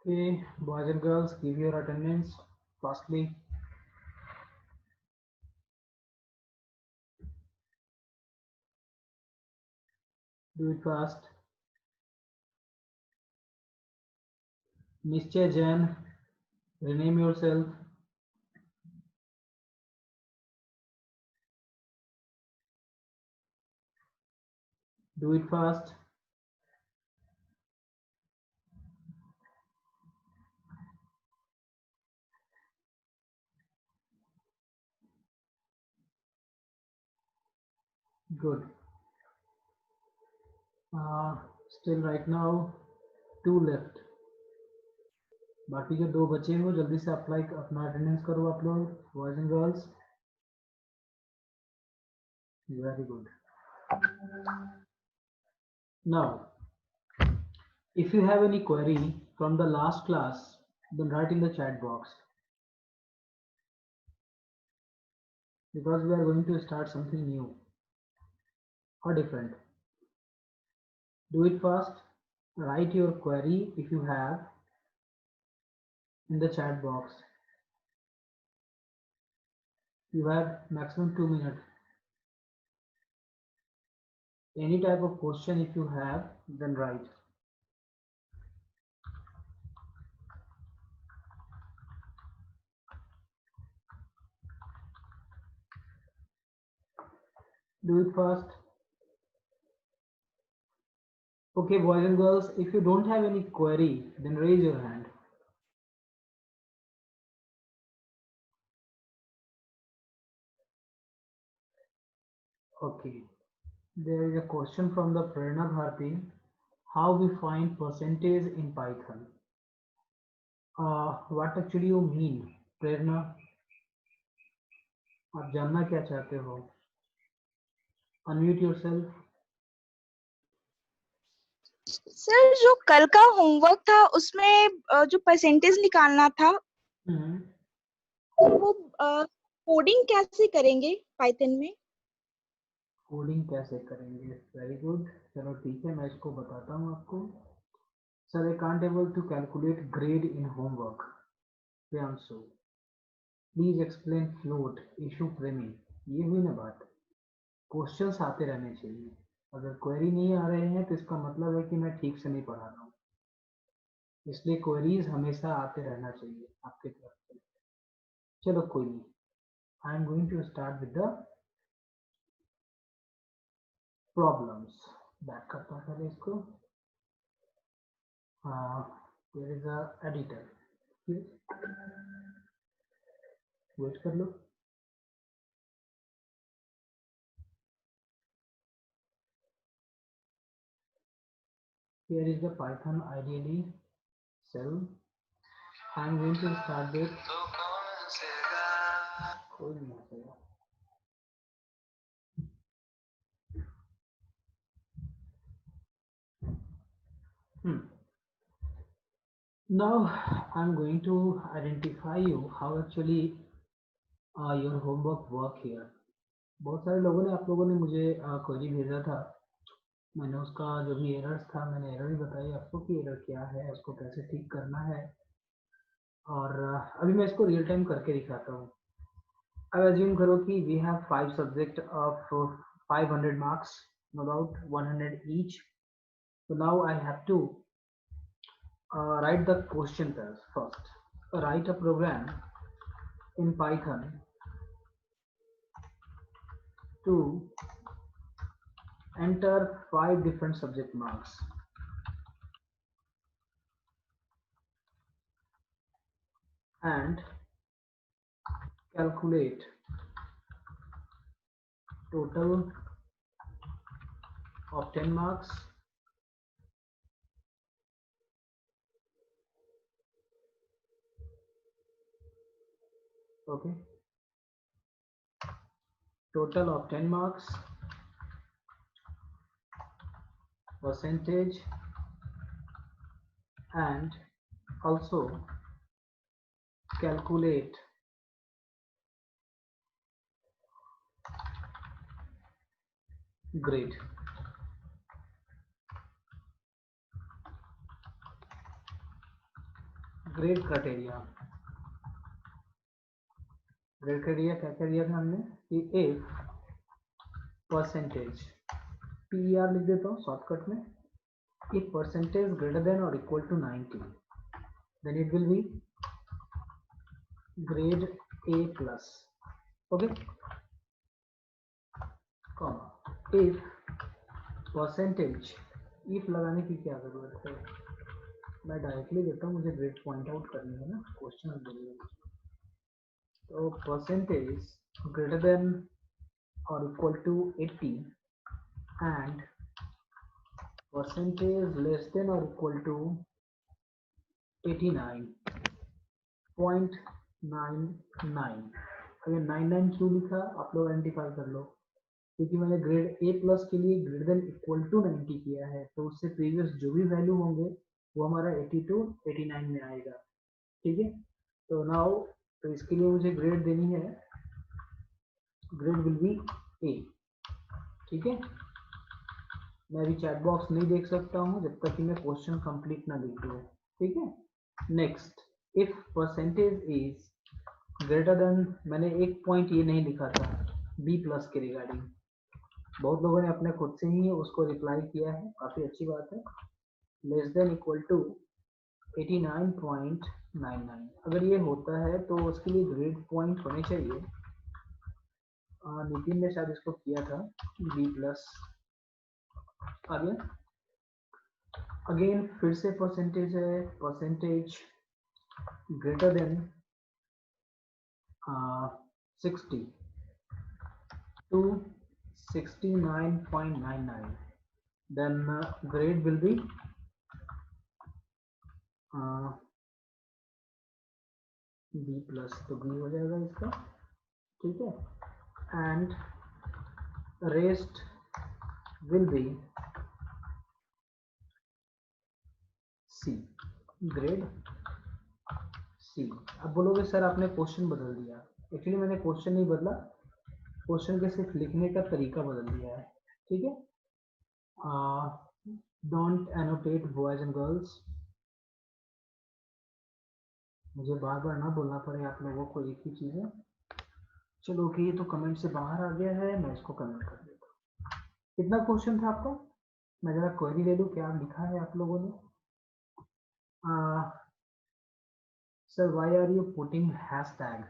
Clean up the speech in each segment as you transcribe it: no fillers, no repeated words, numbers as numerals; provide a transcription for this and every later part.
Okay, boys and girls, give your attendance fastly. Do it fast. Nischay Jain, rename yourself. Do it fast. Good. Still right now, 2 left. बाकी जो 2 बचे हैं वो जल्दी से apply अपना अटेंडेंस करो आप लोग, boys and girls. Very good. Now, if you have any query from the last class, then write in the chat box. Because we are going to start something new or different. Do it fast. Write your query if you have in the chat box. You have maximum 2 minutes. Any type of question if you have, then write. Do it fast. Okay, boys and girls, if you don't have any query, then raise your hand. Okay. There is a question from the Prerna Bharti. How we find percentage in Python? What actually you mean, Prerna? आप जानना क्या चाहते हो? Unmute yourself. Sir जो कल का homework था उसमें जो परसेंटेज निकालना था तो वो कोडिंग कैसे करेंगे पाइथन में? कोडिंग कैसे करेंगे? Very good. चलो ठीक है, मैं इसको बताता हूँ आपको. Sir, I can't able to calculate grade in homework. Priyanshu, please explain float, issue framing. ये हुई ना बात. क्वेश्चंस आते रहने चाहिए. अगर क्वेरी नहीं आ रहे हैं तो इसका मतलब है कि मैं ठीक से नहीं पढ़ा रहा हूँ. इसलिए क्वेरीज हमेशा आते रहना चाहिए आपके तरफ से. चलो कोई नहीं. I am going to start with the problems. Back करता हूँ पहले इसको. There is a editor. Wait कर लो. Here is the Python IDLE cell. I am going to start with. Now I am going to identify you how actually your homework work here. बहुत सारे लोगों ने, आप लोगों ने मुझे क्वेरी भेजा था. मैंने उसका जो भी एरर्स था, मैंने एरर भी बताई आपको कि एरर क्या है, उसको कैसे ठीक करना है. और अभी मैं इसको रियल टाइम करके दिखाता हूँ. अब अज्यूम करो कि we have 5 subject of 500 marks, no doubt 100 each. So now I have to write the question first. Write a program in Python to enter 5 different subject marks. And calculate total of 10 marks okay, total of 10 marks, percentage, and also calculate grade. Grade criteria क्या क्या दिया था हमने कि if percentage PER लिख देता हूँ shortcut में, if percentage greater than or equal to 90 then it will be grade A plus. Okay, comma if percentage, if लगाने की क्या जरूरत है, मैं डायरेक्टली देता हूँ, मुझे ग्रेड पॉइंट आउट करनी है ना, क्वेश्चन बोलिए। तो percentage greater then or equal to 80 and percentage less than or equal to 89.99। अगर 99 क्यों लिखा आप लोग आइडेंटिफाई कर लो, क्योंकि मैंने ग्रेड A प्लस के लिए ग्रेटर देन इक्वल टू 90 किया है, तो उससे प्रीवियस जो भी वैल्यू होंगे वो हमारा 80 to 89 में आएगा। ठीक है, तो नाउ तो इसके लिए मुझे ग्रेड देनी है, ग्रेड विल बी A। ठीक है, मैं अभी चैट बॉक्स नहीं देख सकता हूँ जब तक कि मैं क्वेश्चन कंप्लीट ना लिख दूँ। ठीक है, next if percentage is greater then, मैंने एक पॉइंट ये नहीं लिखा था B प्लस के रिगार्डिंग, बहुत लोगों ने अपने खुद से ही उसको रिप्लाई किया है, काफ़ी अच्छी बात है। लेस देन इक्वल टू 89.99, अगर ये होता है तो उसके लिए ग्रेड पॉइंट होने चाहिए, नितिन ने शायद इसको किया था B प्लस। आगे अगेन फिर से परसेंटेज है, percentage greater then 60 to 69.99 then grade will be B plus, तो B हो जाएगा इसका। ठीक है, and rest will be C, grade C। अब बोलोगे सर आपने क्वेश्चन बदल दिया, एक्चुअली मैंने क्वेश्चन नहीं बदला, क्वेश्चन के सिर्फ लिखने का तरीका बदल दिया है। ठीक है, don't annotate boys and girls, मुझे बार बार ना बोलना पड़े आप लोगों को एक ही चीज़ है। चलो ओके, ये तो कमेंट से बाहर आ गया है, मैं इसको कमेंट कर देता हूँ। कितना क्वेश्चन था आपका, मैं जरा क्वेरी ले लूँ, क्या लिखा है आप लोगों ने। Sir why are you putting hashtag,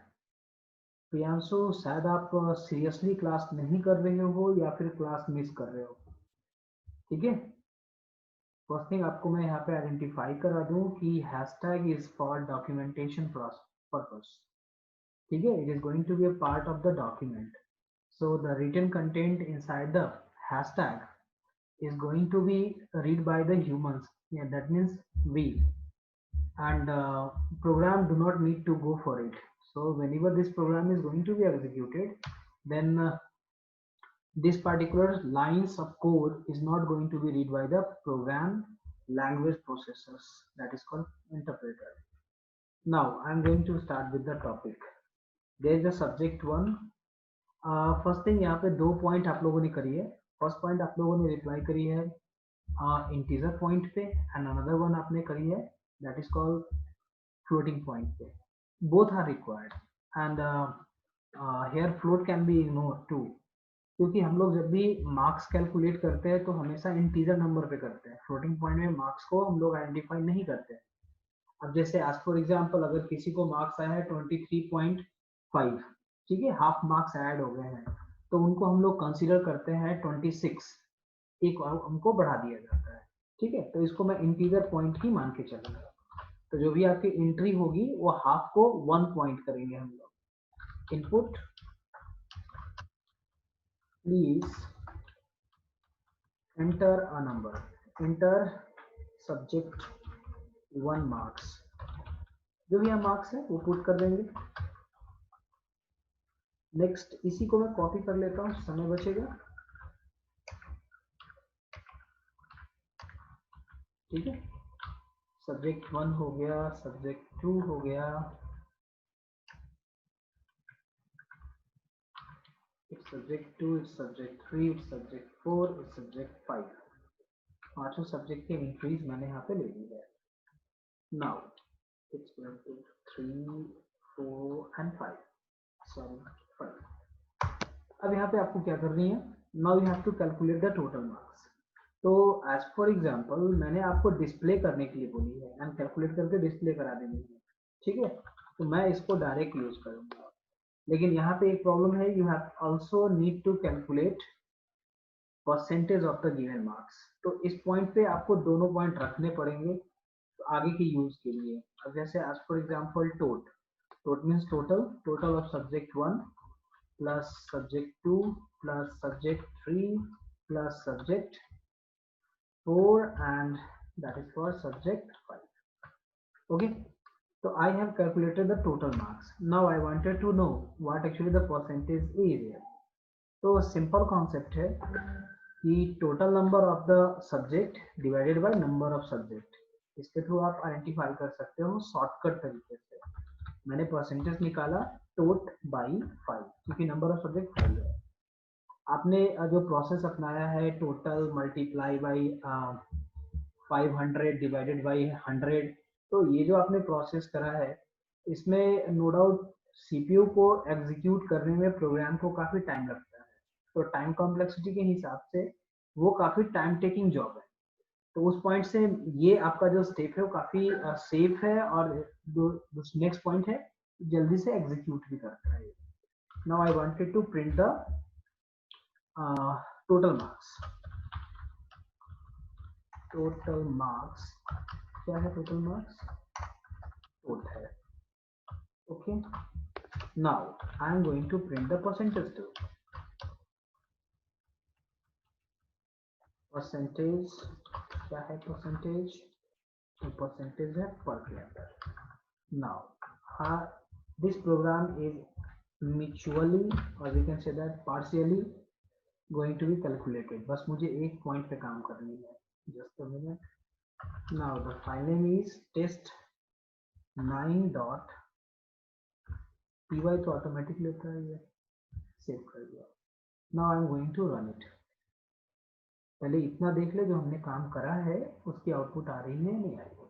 Priyanshu शायद आप सीरियसली क्लास नहीं कर रहे हो या फिर क्लास मिस कर रहे हो। ठीक है, फर्स्ट थिंग आपको मैं यहाँ पे आइडेंटिफाई करा दूँ कि hashtag is for documentation purpose. ठीक है, it is going to be a part of the document, so the written content inside the hashtag is going to be read by the humans, yeah, that means we, and program do not need to go for it. So whenever this program is going to be executed, then this particular lines of code is not going to be read by the program language processors, that is called interpreter. Now I'm going to start with the topic. There is a subject one. First thing यहाँ पे दो point आप लोगों ने करी है। First point आप लोगों ने रिप्लाई करी है इंटीजर पॉइंट पे, एंड अनदर वन आपने करी है that is called floating point पे। Both are required and here float can be ignore too, क्योंकि हम लोग जब भी मार्क्स कैलकुलेट करते हैं तो हमेशा इंटीजर नंबर पे करते हैं, फ्लोटिंग पॉइंट में मार्क्स को हम लोग आइडेंटिफाई नहीं करते। अब जैसे एज फॉर एग्जाम्पल अगर किसी को मार्क्स आया है 23.5, ठीक है, हाफ मार्क्स ऐड हो गए हैं, तो उनको हम लोग कंसीडर करते हैं 26, एक और उनको बढ़ा दिया जाता है। ठीक है, तो इसको मैं इंटीजर पॉइंट ही मान के चलूंगा, तो जो भी आपकी एंट्री होगी वो हाफ को 1 पॉइंट करेंगे हम लोग। Input please enter a number, enter subject 1 marks, जो भी यहाँ मार्क्स है वो पुट कर देंगे। नेक्स्ट इसी को मैं कॉपी कर लेता हूँ, समय बचेगा। ठीक है, सब्जेक्ट 1 हो गया, सब्जेक्ट 2 हो गया, it's subject 2, it's subject 3, it's subject 4, it's subject 5। पांचों सब्जेक्ट के एंट्रीज मैंने यहाँ पे ले ली है। Now It's going to 3, 4 and 5. Sorry, 5. अब यहाँ पे आपको क्या करनी है? Now you have to calculate the total marks. तो as for example मैंने आपको डिस्प्ले करने के लिए बोली है एंड कैलकुलेट करके डिस्प्ले करा देनी है, ठीक है? तो मैं इसको डायरेक्ट यूज करूंगा, लेकिन यहाँ पे एक प्रॉब्लम है, you have also need to calculate percentage of the given marks. तो इस पॉइंट पे आपको दोनों पॉइंट रखने पड़ेंगे तो आगे के यूज के लिए। अब जैसे as for example tot means total of subject 1 plus subject 2 plus subject 3 plus subject 4 and that is for subject 5. Okay, so I have calculated the total marks. Now I wanted to know what actually the percentage is here. तो simple concept है कि total number of the subject divided by number of subject, इसके through आप identify कर सकते हो shortcut तरीके से। मैंने परसेंटेज निकाला टोट बाई 5 क्योंकि नंबर ऑफ सब्जेक्ट 5 है। आपने जो प्रोसेस अपनाया है total multiply by 500 divided by 100, तो ये जो आपने प्रोसेस करा है इसमें नो डाउट सीपीयू को एग्जीक्यूट करने में प्रोग्राम को काफ़ी टाइम लगता है, तो टाइम कॉम्प्लेक्सिटी के हिसाब से वो काफ़ी टाइम टेकिंग जॉब है। तो उस पॉइंट से ये आपका जो स्टेप है वो काफ़ी सेफ है और जो नेक्स्ट पॉइंट है जल्दी से एग्जीक्यूट भी करता है। Now I wanted to print the total marks. Total marks क्या है? टोटल मार्क्स टोट है। Okay, now I am going to print the percentage too. Percentage क्या है? परसेंटेज तो परसेंटेज है per kilometre. Now this program is mutually और we can say that partially going to be calculated. बस मुझे एक पॉइंट पे काम करनी है। Just a minute. Now the file name is test9 dot py, तो ऑटोमेटिक लेता है ये, सेव कर दिया। Now I am going to run it। पहले इतना देख ले जो हमने काम करा है उसकी आउटपुट आ रही है नहीं आ रही है।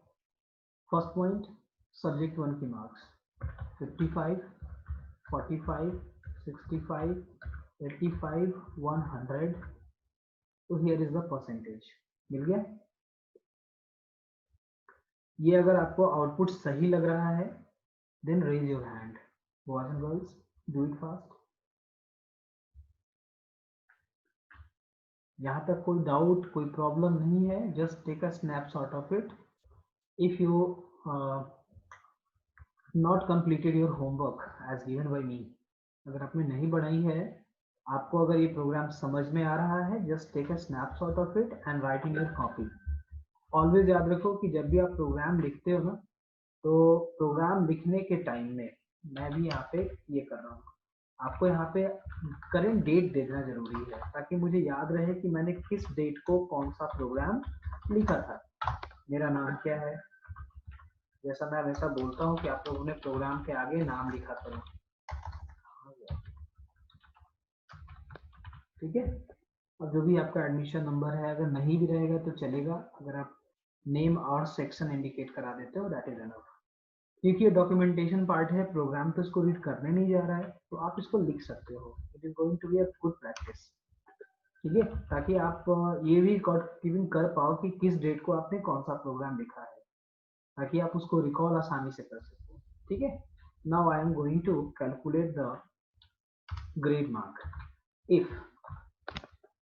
फर्स्ट पॉइंट सब्जेक्ट 1 की मार्क्स 55, 45, 65, 85, 100। तो हियर इज द परसेंटेज। मिल गया? ये अगर आपको आउटपुट सही लग रहा है then raise your hand. Boys and girls do it fast. यहाँ तक कोई डाउट कोई प्रॉब्लम नहीं है, just take a snapshot of it. If you not completed your homework as given by me, अगर आपने नहीं बनाई है, आपको अगर ये प्रोग्राम समझ में आ रहा है, just take a snapshot of it and write in your copy. Always याद रखो कि जब भी आप प्रोग्राम लिखते हो ना, तो प्रोग्राम लिखने के टाइम में मैं भी यहाँ पे ये कर रहा हूँ, आपको यहाँ पे करेंट डेट देना जरूरी है ताकि मुझे याद रहे कि मैंने किस डेट को कौन सा प्रोग्राम लिखा था। मेरा नाम क्या है, जैसा मैं हमेशा बोलता हूँ कि आप लोगों ने प्रोग्राम के आगे नाम लिखा करो, ठीक है? और जो भी आपका एडमिशन नंबर है अगर नहीं भी रहेगा तो चलेगा, अगर आप नेम और सेक्शन इंडिकेट करा देते हो दैट इज एनफ। क्योंकि ये डॉक्यूमेंटेशन पार्ट है, प्रोग्राम तो इसको रीड करने नहीं जा रहा है, तो आप इसको लिख सकते हो। It is going to be a good practice, ठीक है? ताकि आप ये भी रिकॉर्ड कर पाओ कि किस डेट को आपने कौन सा प्रोग्राम लिखा है, ताकि आप उसको रिकॉल आसानी से कर सको, ठीक है? Now I am going to calculate the grade mark. If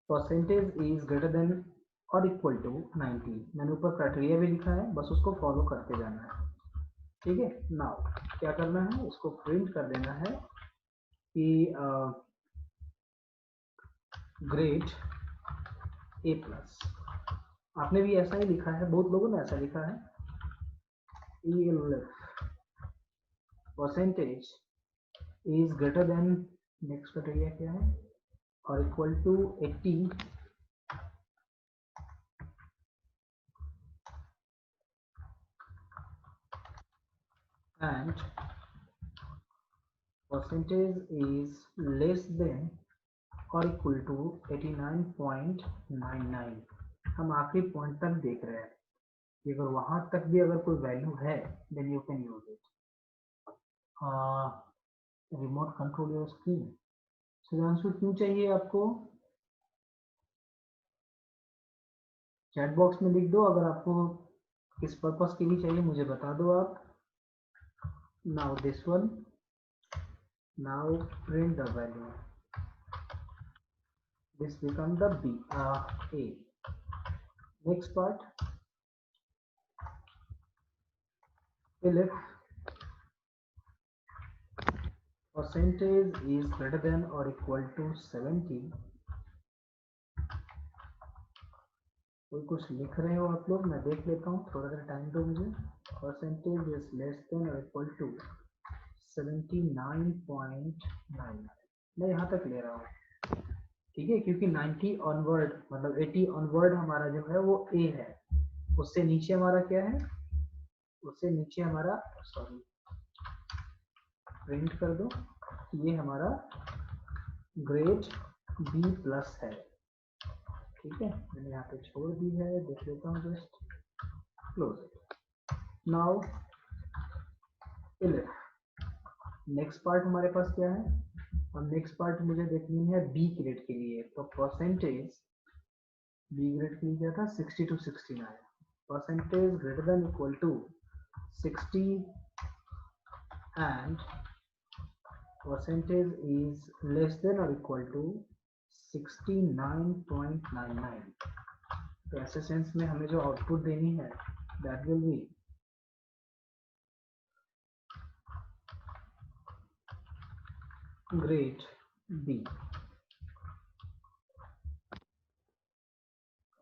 percentage is greater than और इक्वल टू 90, मैंने ऊपर क्राइटेरिया भी लिखा है, बस उसको फॉलो करते जाना है, ठीक है? नाउ क्या करना है, इसको प्रिंट कर देना है कि ग्रेड ए प्लस। आपने भी ऐसा ही लिखा है, बहुत लोगों ने ऐसा लिखा है। Percentage is greater then, next criteria क्या है, और equal to 80 and percentage is less than or equal to 89.99। हम आखिरी पॉइंट तक देख रहे हैं। कि अगर वहां तक भी अगर कोई वैल्यू है then you can use it. Remote control your screen. Sudhanshu क्यों चाहिए आपको? चैट बॉक्स में लिख दो, अगर आपको किस पर्पस के लिए चाहिए मुझे बता दो आप। Now this one, now print the value, this become the B, A. Next part, if percentage is greater than or equal to 70, कोई कुछ लिख रहे हो आप लोग? मैं देख लेता हूँ, थोड़ा सा टाइम दो मुझे। परसेंटेज इज लेस देन और इक्वल टू 79.99, मैं यहाँ तक ले रहा हूँ, ठीक है, क्योंकि 90 ऑनवर्ड मतलब 80 ऑनवर्ड हमारा जो है वो ए है, उससे नीचे हमारा क्या है, उससे नीचे हमारा, सॉरी प्रिंट कर दो, ये हमारा ग्रेड बी प्लस है, ठीक है, मैंने यहाँ पे छोड़ दी है, देख लेता हूँ, just close it. Now next part हमारे पास क्या है, अब नेक्स्ट पार्ट मुझे देखनी है बी ग्रेड के लिए, तो परसेंटेज बी ग्रेड के लिए क्या था, 60 to 69, percentage greater than equal to 60 and percentage is less than or equal to 69.99, तो ऐसे सेंस में हमें जो आउटपुट देनी है that will be grade B.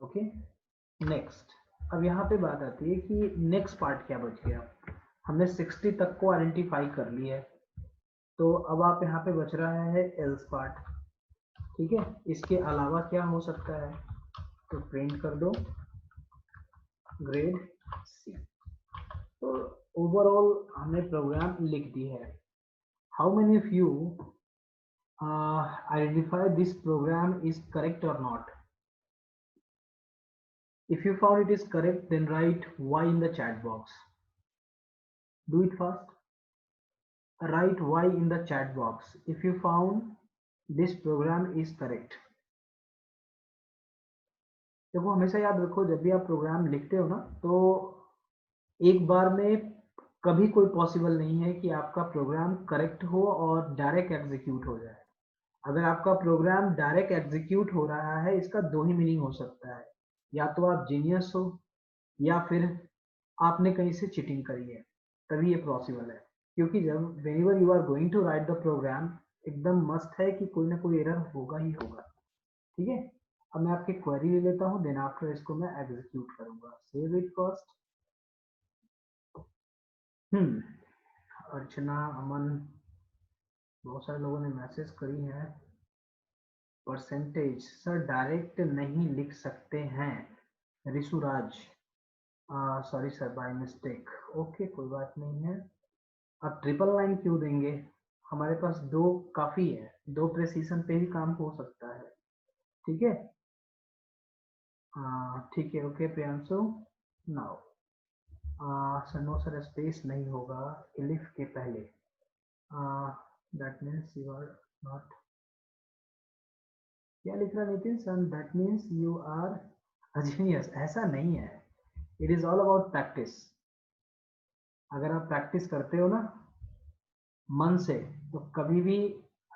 Okay, next, अब यहाँ पे बात आती है कि नेक्स्ट पार्ट क्या बच गया, हमने 60 तक को आइडेंटिफाई कर लिया है, तो अब आप यहाँ पे बच रहा है एल्स पार्ट, ठीक है, इसके अलावा क्या हो सकता है, तो प्रिंट कर दो ग्रेड सी। तो ओवरऑल हमने प्रोग्राम लिख दी है। How many of you identify this program is correct or not? If you found it is correct, then write Y in the chat box. Do it fast. Write Y in the chat box if you found this program is correct. देखो हमेशा याद रखो, जब भी आप programme लिखते हो ना, तो एक बार में कभी कोई पॉसिबल नहीं है कि आपका प्रोग्राम करेक्ट हो और डायरेक्ट एग्जीक्यूट हो जाए। अगर आपका प्रोग्राम डायरेक्ट एग्जीक्यूट हो रहा है, इसका दो ही मीनिंग हो सकता है, या तो आप जीनियस हो या फिर आपने कहीं से चीटिंग करी है, तभी ये पॉसिबल है। क्योंकि जब whenever you are going to write the program, एकदम मस्त है कि कोई ना कोई एरर होगा ही होगा, ठीक है। अब मैं आपकी क्वेरी ले लेता हूँ, देन आफ्टर इसको मैं एग्जीक्यूट करूंगा। Save it first. Archana, Aman, बहुत सारे लोगों ने मैसेज करी है। परसेंटेज सर डायरेक्ट नहीं लिख सकते हैं, Rishuraj, sorry sir by mistake. Okay कोई बात नहीं है। अब ट्रिपल लाइन क्यों देंगे, हमारे पास दो काफी है, दो प्रेसिशन पे ही काम हो सकता है, ठीक है। ठीक है, okay Priyanshu. Now sir no sir space नहीं होगा इलिफ के पहले, that means you are not, क्या लिख रहा Nitin sir, that means you are genius, ऐसा नहीं है, it is all about practice. अगर आप प्रैक्टिस करते हो ना मन से, तो कभी भी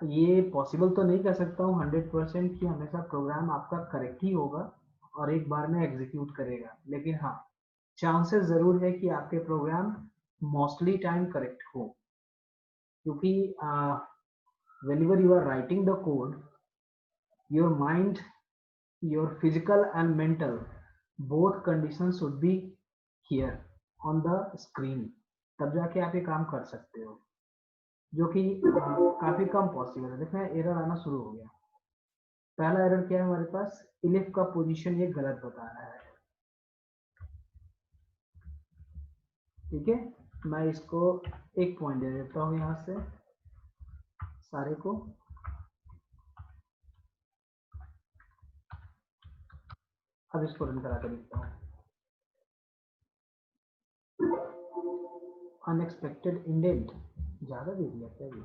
ये पॉसिबल तो नहीं कर सकता हूँ 100% कि हमेशा प्रोग्राम आपका करेक्ट ही होगा और एक बार में एग्जीक्यूट करेगा, लेकिन हाँ चांसेस जरूर है कि आपके प्रोग्राम मोस्टली टाइम करेक्ट हो, क्योंकि whenever you are writing the code, your mind, your physical and mental both conditions should be here on the screen, तब जाके आप ये काम कर सकते हो, जो कि काफी कम पॉसिबल है। देखो एरर आना शुरू हो गया। पहला एरर क्या है हमारे पास, इलिफ का पोजीशन ये गलत बता रहा है, ठीक है। मैं इसको एक पॉइंट दे देता हूँ यहाँ से सारे को, अब इसको रन करा कर देखता हूँ। अनएक्सपेक्टेड इंडेंट ज़्यादा दे दिया क्या ये,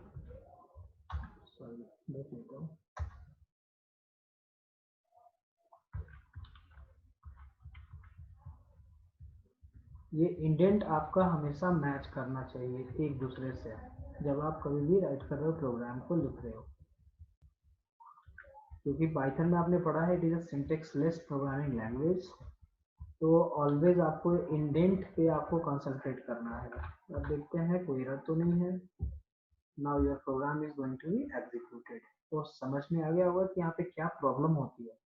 सॉरी देख लेता हूँ। ये इंडेंट आपका हमेशा मैच करना चाहिए एक दूसरे से जब आप कभी भी राइट कर रहे हो, प्रोग्राम को लिख रहे हो, क्योंकि पाइथन में आपने पढ़ा है it is a syntax less programming language, तो ऑलवेज आपको इंडेंट पे आपको कंसंट्रेट करना है। अब देखते हैं कोई एरर तो नहीं है। Now your program is going to be executed. तो समझ में आ गया होगा कि यहाँ पे क्या प्रॉब्लम होती है।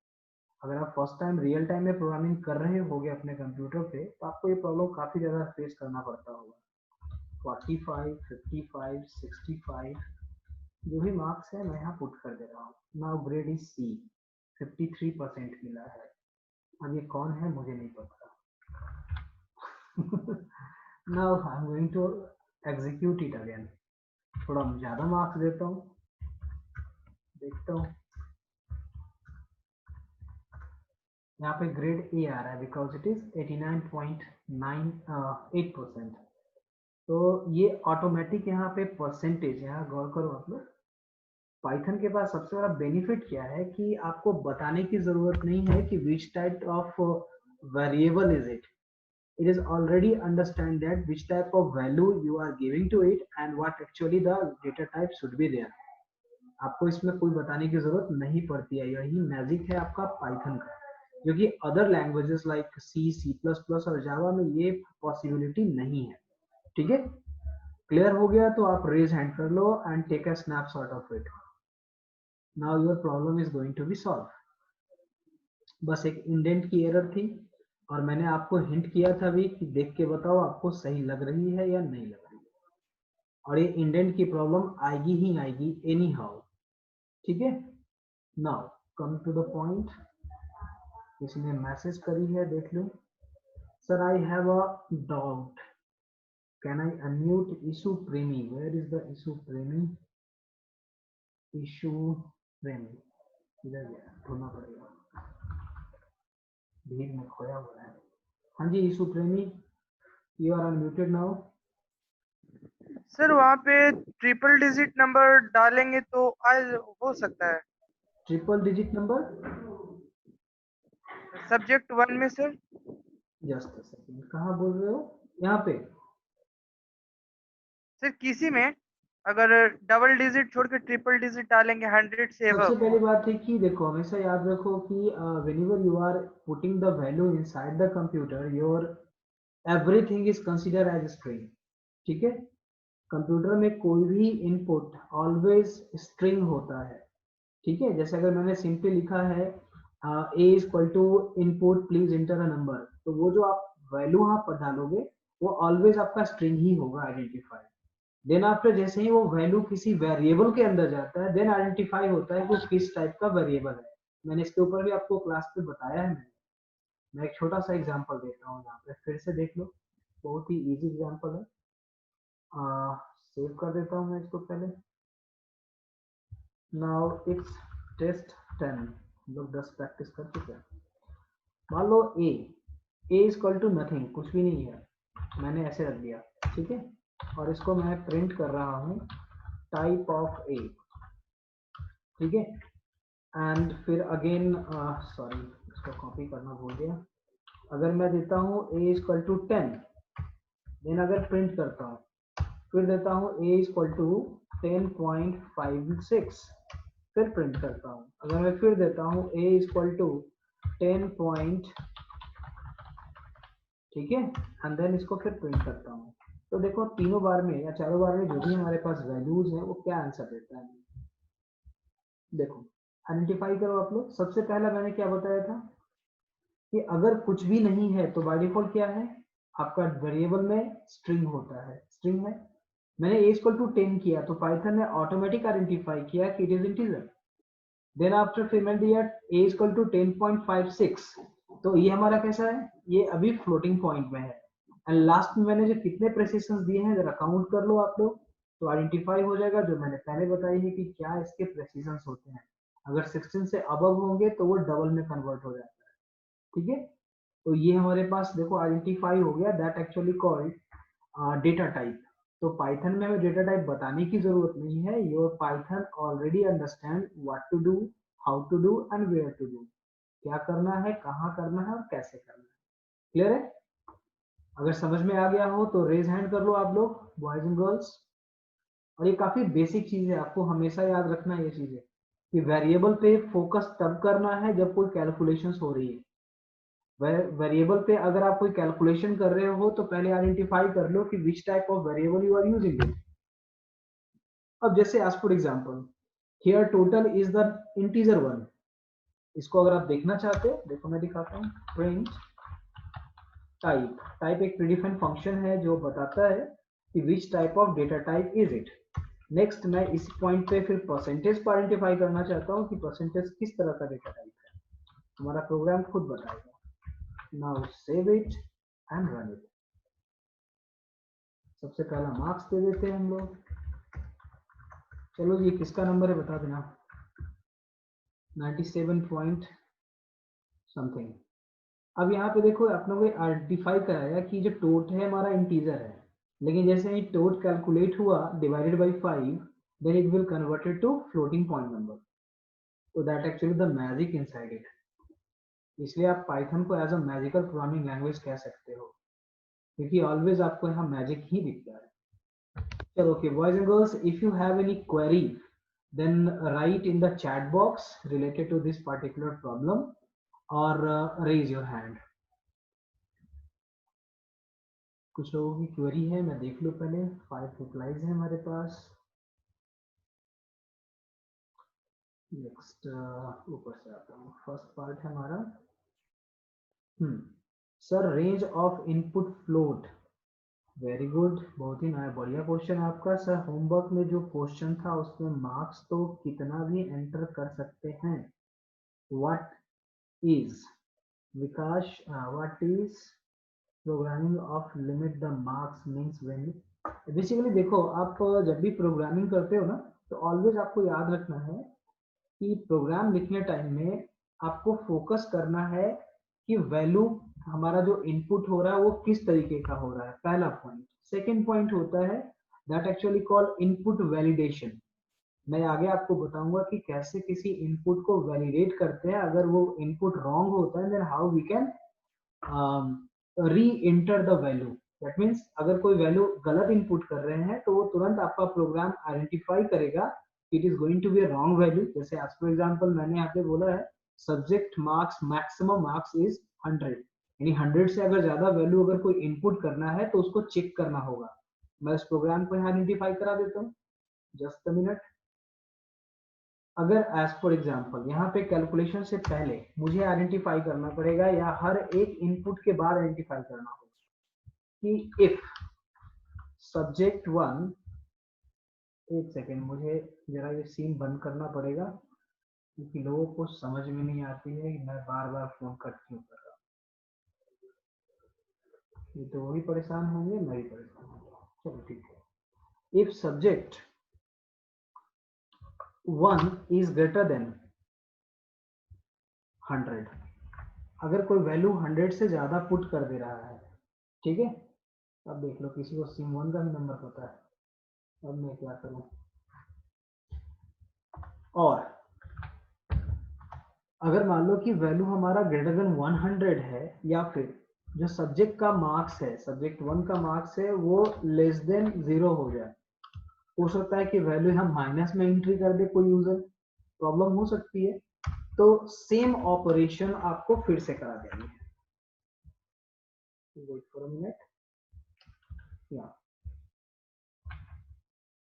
अगर आप फर्स्ट टाइम रियल टाइम में प्रोग्रामिंग कर रहे होगे अपने कंप्यूटर पे तो आपको ये प्रॉब्लम काफ़ी ज़्यादा फेस करना पड़ता होगा। 45, 55, 65 जो भी मार्क्स है मैं यहाँ पुट कर दे रहा हूँ। नाउ ग्रेड इज सी, 53% मिला है। अब ये कौन है मुझे नहीं पता। Now I am going to execute it again. थोड़ा ज़्यादा मार्क्स देता हूँ, देखता हूँ। यहाँ पे ग्रेड ए आ रहा है बिकॉज इट इज 89.98%। तो ये ऑटोमेटिक यहाँ पे परसेंटेज, यहाँ गौर करो आप लोग। पाइथन के पास सबसे बड़ा बेनिफिट क्या है कि आपको बताने की जरूरत नहीं है कि which type of variable is it. It is already understand that which type of value you are giving to it and what actually the data type should be there. आपको इसमें कोई बताने की जरूरत नहीं पड़ती है। यही मैजिक है आपका पाइथन का, जो कि अदर लैंग्वेजेस लाइक सी, सी प्लस प्लस और जावा में ये पॉसिबिलिटी नहीं है। ठीक है, क्लियर हो गया तो आप रेज हैंड कर लो and take a snapshot of it. Now your problem is going to be solve. बस एक इंडेंट की एरर थी और मैंने आपको हिंट किया था भी कि देख के बताओ आपको सही लग रही है या नहीं लग रही है, और ये इंडेंट की प्रॉब्लम आएगी ही आएगी एनी हाउ। ठीक है, now come to the point. इसने मैसेज करी है, देख लो। Sir I have a doubt, can I unmute Ishu Premi? Where is the Ishu Premi? Ishu Premi इधर गया, ढूंढना पड़ेगा, भीड़ में खोया हुआ है। हाँ जी Ishu Premi, you are unmuted now. Sir वहाँ पे ट्रिपल डिजिट नंबर डालेंगे तो आज हो सकता है। ट्रिपल डिजिट नंबर सब्जेक्ट 1 में सर। जस्ट अ सेकंड, कहाँ बोल रहे हो? यहाँ पे सर किसी में अगर डबल डिजिट छोड़ के ट्रिपल डिजिट डालेंगे 100 से सबसे अबव। पहली बात है कि देखो हमेशा याद रखो कि whenever you are putting the value inside the computer, your everything is considered as string. ठीक है, कंप्यूटर में कोई भी इनपुट ऑलवेज स्ट्रिंग होता है। ठीक है, जैसे अगर मैंने सिंपली लिखा है a is equal to input please enter a number, तो वो जो आप वैल्यू वहां पर डालोगे वो ऑलवेज आपका स्ट्रिंग ही होगा, आइडेंटिफाई। देन आफ्टर जैसे ही वो वैल्यू किसी वेरिएबल के अंदर जाता है देन आइडेंटिफाई होता है कि वो किस टाइप का वेरिएबल है। मैंने इसके ऊपर भी आपको क्लास पे बताया है। मैं एक छोटा सा एग्जांपल देता हूँ, यहाँ पे फिर से देख लो, बहुत ही इजी एग्जांपल है। सेव कर देता हूँ मैं इसको पहले। नाउ इट्स टेस्ट 10, हम लोग 10 प्रैक्टिस कर चुके हैं। मान लो ए इज इक्वल टू नथिंग, कुछ भी नहीं है, मैंने ऐसे रख दिया। ठीक है, और इसको मैं प्रिंट कर रहा हूँ टाइप ऑफ ए। ठीक है, एंड फिर अगेन सॉरी इसको कॉपी करना भूल गया। अगर मैं देता हूँ ए इज इक्वल टू 10, देन अगर प्रिंट करता हूँ फिर देता हूँ ए इज इक्वल टू 10.56, फिर प्रिंट करता हूँ। अगर मैं फिर देता हूँ ए इज इक्वल टू 10. ठीक है, एंड देन इसको फिर प्रिंट करता हूँ, तो देखो तीनों बार में या चारों बार में जो भी हमारे पास वैल्यूज हैं वो क्या आंसर देता है। देखो आइडेंटिफाई करो आप लोग। सबसे पहला मैंने क्या बताया था कि अगर कुछ भी नहीं है तो बाय डिफॉल्ट क्या है आपका वेरिएबल में स्ट्रिंग होता है, स्ट्रिंग है। मैंने a इक्वल टू 10 किया तो पाइथन ने ऑटोमेटिक आइडेंटिफाई किया कि it is integer. Then after फिर मैंने दिया a इक्वल टू 10.56, तो ये हमारा कैसा है, ये अभी फ्लोटिंग पॉइंट में है। एंड लास्ट में मैंने जो कितने प्रेसिशंस दिए हैं जरा काउंट कर लो आप लोग, तो आइडेंटिफाई हो जाएगा। जो मैंने पहले बताई है कि क्या इसके प्रेसिशंस होते हैं, अगर 16 से अबव होंगे तो वो डबल में कन्वर्ट हो जाता है। ठीक है, तो ये हमारे पास देखो आइडेंटिफाई हो गया, that actually called data type. तो पाइथन में हमें डेटा टाइप बताने की जरूरत नहीं है, your Python already understand what to do, how to do and where to do. क्या करना है, कहाँ करना है और कैसे करना है। क्लियर है? अगर समझ में आ गया हो तो रेज हैंड कर लो आप लोग, बॉयज एंड गर्ल्स। और ये काफी बेसिक चीज है, आपको हमेशा याद रखना है ये चीजें कि वेरिएबल पे फोकस तब करना है जब कोई कैलकुलेशंस हो रही है। वेरिएबल पे अगर आप कोई कैलकुलेशन कर रहे हो तो पहले आइडेंटिफाई कर लो कि which type of variable you are using it. अब जैसे as for example here total is the integer 1। इसको अगर आप देखना चाहते हो, देखो मैं दिखाता हूँ। प्रिंट टाइप, टाइप एक प्रीडिफाइंड फंक्शन है जो बताता है कि which type of data type is it. Next मैं इस पॉइंट पे फिर परसेंटेज को आइडेंटिफाई करना चाहता हूँ कि परसेंटेज किस तरह का डेटा टाइप है। हमारा प्रोग्राम खुद बताएगा। Now save it and run it. सबसे पहला मार्क्स दे देते हैं हम लोग। चलो जी, किसका नंबर है बता देना। 97 पॉइंट समथिंग। अब यहाँ पे देखो अपने को आइडेंटिफाई कराया कि जो टोट है हमारा इंटीजर है, लेकिन जैसे ही टोट कैलकुलेट हुआ divided by 5, then it will converted to floating point number. So that actually the magic inside it. इसलिए आप पाइथन को as a magical programming language कह सकते हो, क्योंकि ऑलवेज आपको यहाँ मैजिक ही दिखता है। चलो okay boys and girls, if you have any query then write in the chat box related to this particular problem or raise your hand. कुछ लोगों की क्वेरी है, मैं देख लूं पहले। 5 रिप्लाईज है हमारे पास। नेक्स्ट ऊपर से आता हूँ। फर्स्ट पार्ट है हमारा sir range of input float. Very good, बहुत ही नया बढ़िया क्वेश्चन है आपका। सर होमवर्क में जो क्वेश्चन था उसमें मार्क्स तो कितना भी एंटर कर सकते हैं। What is Vikas, what is programming of limit the marks means when. Basically देखो, आप जब भी प्रोग्रामिंग करते हो ना तो ऑलवेज आपको याद रखना है कि प्रोग्राम लिखने टाइम में आपको फोकस करना है कि वैल्यू हमारा जो इनपुट हो रहा है वो किस तरीके का हो रहा है, पहला पॉइंट। सेकंड पॉइंट होता है that actually called input validation. मैं आगे आपको बताऊंगा कि कैसे किसी इनपुट को वैलिडेट करते हैं। अगर वो इनपुट रॉन्ग होता है then how we can reenter the value. That means अगर कोई वैल्यू गलत इनपुट कर रहे हैं तो वो तुरंत आपका प्रोग्राम आइडेंटिफाई करेगा it is going to be a wrong value. जैसे एज फॉर एग्जांपल मैंने यहाँ पे बोला है subject marks maximum marks is 100, यानी 100 से अगर ज्यादा वैल्यू अगर कोई इनपुट करना है तो उसको चेक करना होगा। मैं इस प्रोग्राम को यहाँ आइडेंटिफाई करा देता हूँ, जस्ट अ मिनट। अगर एज फॉर एग्जांपल यहाँ पे कैलकुलेशन से पहले मुझे आइडेंटिफाई करना पड़ेगा या हर एक इनपुट के बाद आइडेंटिफाई करना होगा कि इफ सब्जेक्ट 1, एक सेकेंड मुझे जरा ये सीन बंद करना पड़ेगा क्योंकि लोगों को समझ में नहीं आती है कि मैं बार बार फोन कट क्यों कर रहा हूँ। ये तो वही परेशान होंगे, मैं भी परेशान होंगे। चलो ठीक है। If subject 1 is greater then 100, अगर कोई वैल्यू 100 से ज्यादा पुट कर दे रहा है, ठीक है। अब देख लो किसी को सिम 1 का भी नंबर पता है। अब मैं क्या करूं। और अगर मान लो कि वैल्यू हमारा ग्रेटर देन 100 है या फिर जो सब्जेक्ट का मार्क्स है, सब्जेक्ट 1 का मार्क्स है वो लेस देन 0 हो जाए। हो सकता है कि वैल्यू हम माइनस में एंट्री कर दे कोई यूजर, प्रॉब्लम हो सकती है। तो सेम ऑपरेशन आपको फिर से करा देनी है। वेट फॉर अ मिनट, या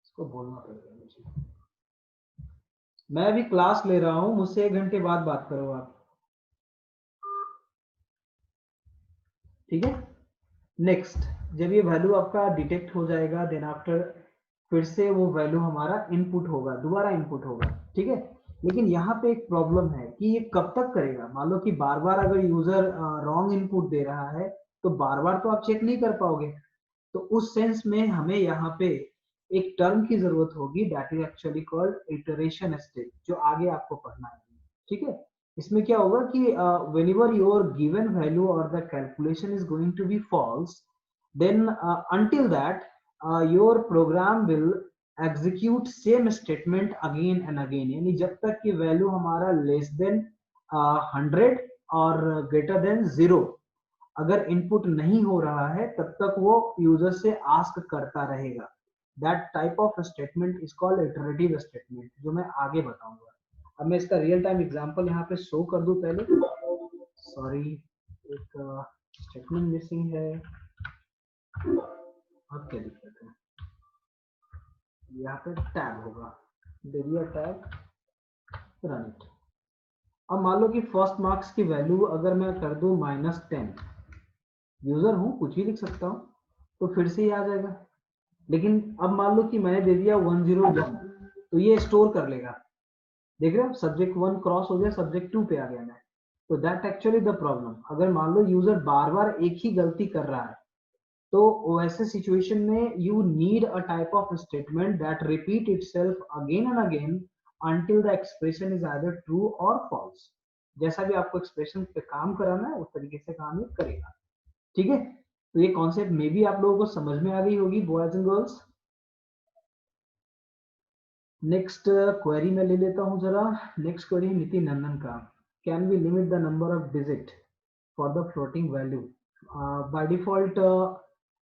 इसको बोलना पड़ेगा मुझे। मैं अभी क्लास ले रहा हूं, मुझसे 1 घंटे बाद बात करो आप, ठीक है। नेक्स्ट, जब ये वैल्यू आपका डिटेक्ट हो जाएगा देन आफ्टर फिर से वो वैल्यू हमारा इनपुट होगा, दोबारा इनपुट होगा, ठीक है। लेकिन यहाँ पे एक प्रॉब्लम है कि ये कब तक करेगा। मान लो कि बार बार अगर यूजर रॉन्ग इनपुट दे रहा है तो बार बार तो आप चेक नहीं कर पाओगे। तो उस सेंस में हमें यहाँ पे एक टर्म की जरूरत होगी that is actually called iteration step, जो आगे आपको पढ़ना है, ठीक है। इसमें क्या होगा कि whenever your given value or the calculation is going to be false, then until that your program will execute same statement again and again, यानी जब तक कि वैल्यू हमारा लेस देन 100 और ग्रेटर देन 0 अगर इनपुट नहीं हो रहा है तब तक वो यूजर से आस्क करता रहेगा. That type of statement is called iterative statement, जो मैं आगे बताऊंगा. अब मैं इसका रियल टाइम एग्जांपल यहाँ पे शो कर दूं पहले. सॉरी, एक स्टेटमेंट मिसिंग है. अब क्या दिक्कत है, यहाँ पे टैग होगा, दे दिया टैग, रन इट. अब मान लो कि फर्स्ट मार्क्स की वैल्यू अगर मैं कर दूं -10, यूजर हूं कुछ भी लिख सकता हूं तो फिर से ही आ जाएगा. लेकिन अब मान लो कि मैंने दे दिया 101, तो ये स्टोर कर लेगा. देख रहे हो, सब्जेक्ट 1 क्रॉस हो गया, सब्जेक्ट 2 पे आ गया मैं. तो दैट एक्चुअली द प्रॉब्लम. अगर मान लो यूजर बार बार एक ही गलती कर रहा है तो वैसे सिचुएशन में you need a type of statement that repeat itself again and again until the expression is either true or false. जैसा भी आपको एक्सप्रेशन पे काम कराना है उस तरीके से काम ये करेगा. ठीक है, तो ये कॉन्सेप्ट मे भी आप लोगों को समझ में आ गई होगी boys and girls. Next query में ले लेता हूं जरा. नेक्स्ट क्वेरी नितिन नंदन का. Can we limit the number of digit for the floating value. By default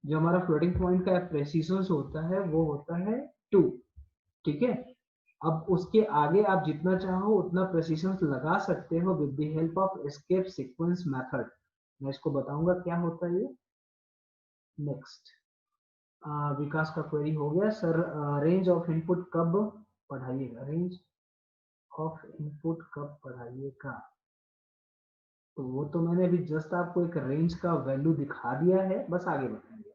जो हमारा फ्लोटिंग पॉइंट का प्रेसिशन होता है वो होता है 2. ठीक है, अब उसके आगे आप जितना चाहो उतना प्रेसिशन लगा सकते हो with the help of escape sequence method. मैं इसको बताऊंगा क्या होता है ये. नेक्स्ट विकास का क्वेरी हो गया. सर रेंज ऑफ इनपुट कब पढ़ाइएगा, रेंज ऑफ इनपुट कब पढ़ाइएगा. तो वो तो मैंने अभी जस्ट आपको एक रेंज का वैल्यू दिखा दिया है, बस आगे बताएंगे.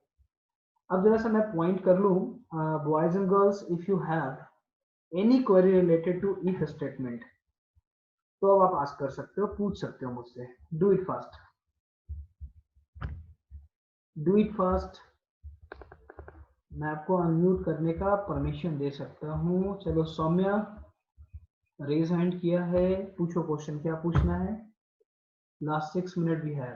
अब जरा सा मैं पॉइंट कर लूं. Boys and girls, if you have any query related to if statement तो अब आप आस्क कर सकते हो, पूछ सकते हो मुझसे. Do it fast, do it fast. मैं आपको अनम्यूट करने का परमिशन दे सकता हूं. चलो सौम्या रेज हैंड किया है, पूछो क्वेश्चन, क्या पूछना है. लास्ट 6 मिनट भी है.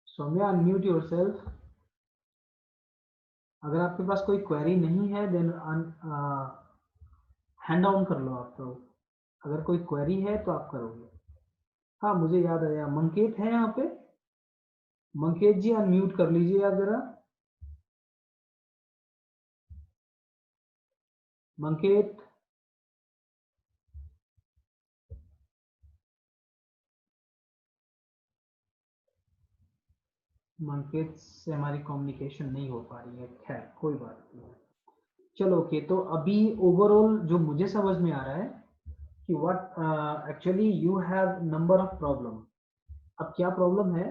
Saumya unmute yourself. अगर आपके पास कोई क्वेरी नहीं है देन हैंड डाउन कर लो आप. तो अगर कोई क्वेरी है तो आप करोगे. हाँ मुझे याद आया, मंकेत है यहाँ पे. मंकेत जी अनम्यूट कर लीजिए आप जरा. मंकेत, मंकेत से हमारी कम्युनिकेशन नहीं हो पा रही है. खैर कोई बात नहीं. चलो ओके, तो अभी ओवरऑल जो मुझे समझ में आ रहा है कि what actually you have number of problem. अब क्या प्रॉब्लम है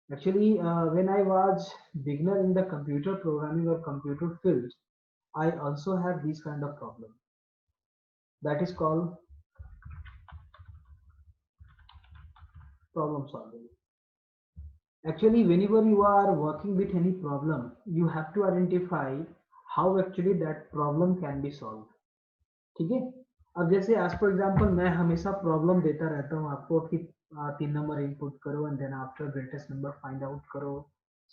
actually. When I was beginner in the computer programming और computer field, I also have these kind of problem. That is called problem solving. Actually, whenever you are working with any problem, you have to identify how actually that problem can be solved. ठीक है. अब जैसे as for example मैं हमेशा problem देता रहता हूँ आपको कि 3 नंबर इनपुट करो and then after greatest number find out करो,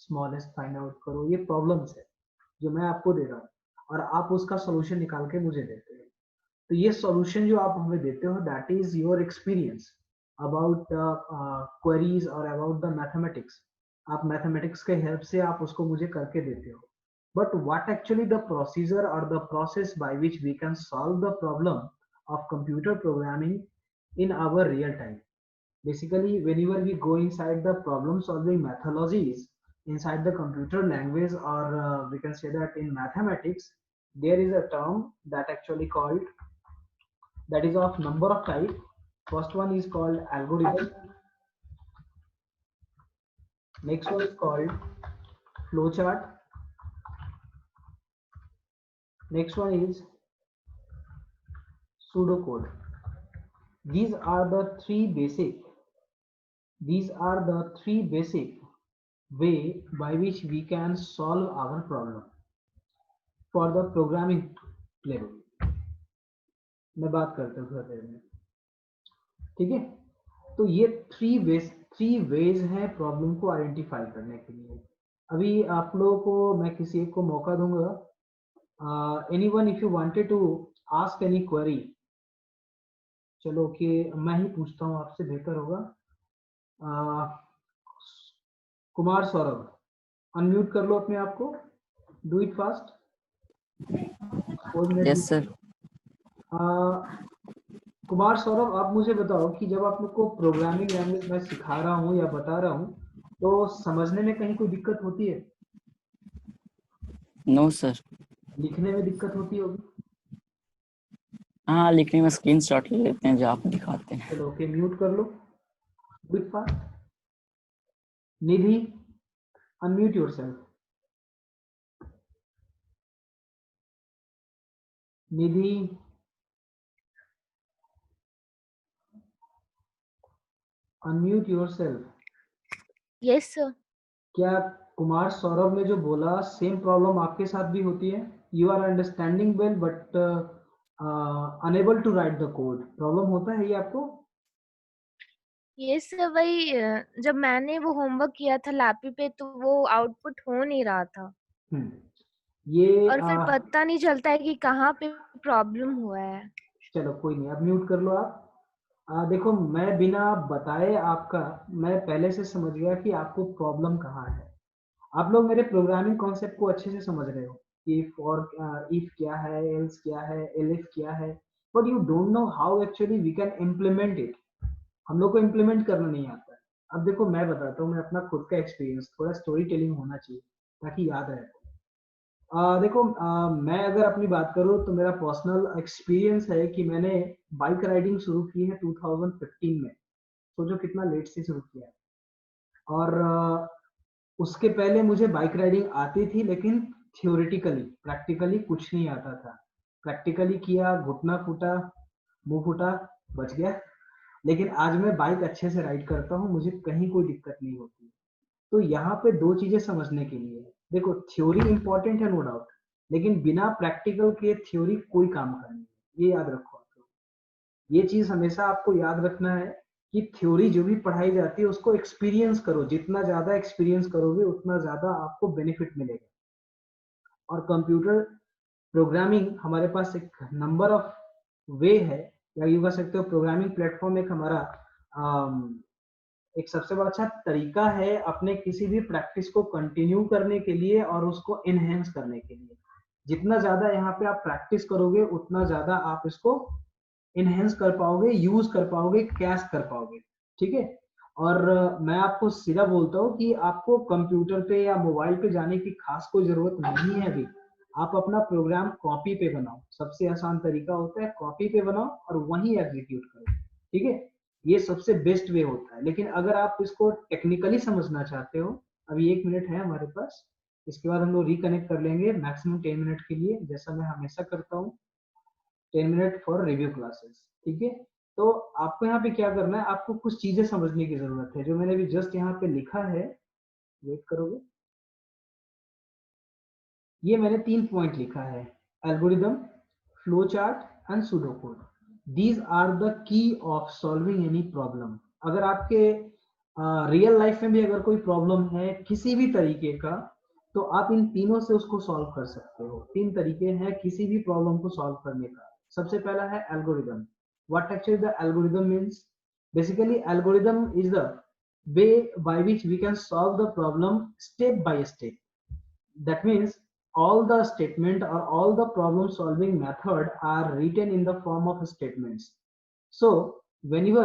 स्मॉलेस्ट फाइंड आउट करो. ये प्रॉब्लम्स है जो मैं आपको दे रहा हूँ और आप उसका सोल्यूशन निकाल के मुझे देते हो. तो ये सॉल्यूशन जो आप हमें देते हो that is your experience about queries और अबाउट द मैथमेटिक्स. आप मैथमेटिक्स के हेल्प से आप उसको मुझे करके देते हो. But what actually the procedure और the process by which we can solve the problem of computer programming in our real time. Basically, whenever we go inside the problem solving methodologies inside the computer language, or we can say that in mathematics, there is a term that actually called, that is of number of type. First one is called algorithm. Next one is called flowchart. Next one is pseudocode. These are the three basic way by which we can solve our problem for the programming level. मैं बात करता हूँ थोड़ा देर में. ठीक है, तो ये 3 वेज हैं प्रॉब्लम को आइडेंटिफाई करने के लिए। अभी आप लोगों को मैं किसी एक को मौका दूंगा। Anyone if you wanted to ask any query, चलो कि मैं ही पूछता हूँ आपसे, बेहतर होगा। कुमार सौरभ, अनम्यूट कर लो अपने आप को, do it fast. Yes sir. Kumar Saurabh, आप मुझे बताओ कि जब आप लोग को प्रोग्रामिंग लैंग्वेज मैं सिखा रहा हूँ या बता रहा हूँ तो समझने में कहीं कोई दिक्कत होती है? No sir. लिखने में दिक्कत होती होगी? हाँ, लिखने में स्क्रीनशॉट ले लेते हैं जो आप दिखाते हैं। चलो ओके, म्यूट कर लो, do it fast. Nidhi, unmute yourself. Nidhi, unmute yourself. Yes sir. क्या कुमार सौरभ ने जो बोला सेम प्रॉब्लम आपके साथ भी होती है? You are understanding well but unable to write the code, problem होता है ये आपको? यस सर, वही जब मैंने वो होमवर्क किया था लैपी पे तो वो आउटपुट हो नहीं रहा था। ये और फिर पता नहीं चलता है कि कहाँ पे प्रॉब्लम हुआ है। चलो कोई नहीं, अब म्यूट कर लो आप। देखो, मैं बिना बताए आपका, मैं पहले से समझ गया कि आपको प्रॉब्लम कहाँ है। आप लोग मेरे प्रोग्रामिंग कॉन्सेप्ट को अच्छे से समझ रहे हो, इफ और इफ क्या है, एल्स क्या है, एलिफ क्या है, but you don't know how actually we can implement it. हम लोग को इम्प्लीमेंट करना नहीं आता है। अब देखो मैं बताता हूँ, मैं अपना खुद का एक्सपीरियंस, थोड़ा स्टोरी टेलिंग होना चाहिए ताकि याद रहे। देखो, मैं अगर अपनी बात करूँ तो मेरा पर्सनल एक्सपीरियंस है कि मैंने बाइक राइडिंग शुरू की है 2015 में। सोचो कितना लेट से शुरू किया है। और उसके पहले मुझे बाइक राइडिंग आती थी, लेकिन थियोरेटिकली, प्रैक्टिकली कुछ नहीं आता था। प्रैक्टिकली किया, घुटना फूटा, मुंह फूटा, बच गया। लेकिन आज मैं बाइक अच्छे से राइड करता हूँ, मुझे कहीं कोई दिक्कत नहीं होती। तो यहाँ पे दो चीजें समझने के लिए है। देखो, थ्योरी इंपॉर्टेंट है नो डाउट, लेकिन बिना प्रैक्टिकल के थ्योरी कोई काम का नहीं है, ये याद रखो आप लोग। ये चीज हमेशा आपको याद रखना है कि थ्योरी जो भी पढ़ाई जाती है उसको एक्सपीरियंस करो। जितना ज्यादा एक्सपीरियंस करोगे उतना ज्यादा आपको बेनिफिट मिलेगा। और कंप्यूटर प्रोग्रामिंग हमारे पास एक नंबर ऑफ वे है, या यू कह सकते हो प्रोग्रामिंग प्लेटफॉर्म एक हमारा एक सबसे बड़ा अच्छा तरीका है अपने किसी भी प्रैक्टिस को कंटिन्यू करने के लिए और उसको एनहेंस करने के लिए। जितना ज्यादा यहाँ पे आप प्रैक्टिस करोगे उतना ज्यादा आप इसको एनहेंस कर पाओगे, यूज कर पाओगे, कैश कर पाओगे। ठीक है? और मैं आपको सीधा बोलता हूँ कि आपको कंप्यूटर पे या मोबाइल पे जाने की खास कोई जरूरत नहीं है अभी। आप अपना प्रोग्राम कॉपी पे बनाओ, सबसे आसान तरीका होता है कॉपी पे बनाओ और वहीं एग्जीक्यूट करो। ठीक है? ये सबसे बेस्ट वे होता है। लेकिन अगर आप इसको टेक्निकली समझना चाहते हो, अभी 1 मिनट है हमारे पास, इसके बाद हम लोग रिकनेक्ट कर लेंगे मैक्सिमम 10 मिनट के लिए, जैसा मैं हमेशा करता हूँ, 10 मिनट फॉर रिव्यू क्लासेस। ठीक है? तो आपको यहाँ पे क्या करना है, आपको कुछ चीजें समझने की जरूरत है जो मैंने अभी जस्ट यहाँ पे लिखा है। वेट करोगे? ये मैंने 3 पॉइंट लिखा है, algorithm, flow chart and pseudo code. These are the key of solving any problem. अगर आपके रियल लाइफ में भी अगर कोई प्रॉब्लम है किसी भी तरीके का, तो आप इन तीनों से उसको सॉल्व कर सकते हो। 3 तरीके हैं किसी भी प्रॉब्लम को सॉल्व करने का। सबसे पहला है algorithm. What actually the algorithm means? Basically algorithm is the way by which we can solve the problem step by step. That means all the statement or all the problem solving method are written in the form of statements. So whenever